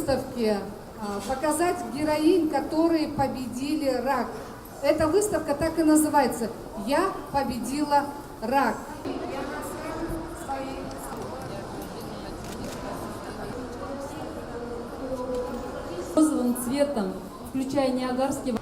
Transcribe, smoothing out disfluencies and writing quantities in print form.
выставке показать героинь, которые победили рак. Эта выставка так и называется «Я победила рак». Розовым цветом, включая Ниагарский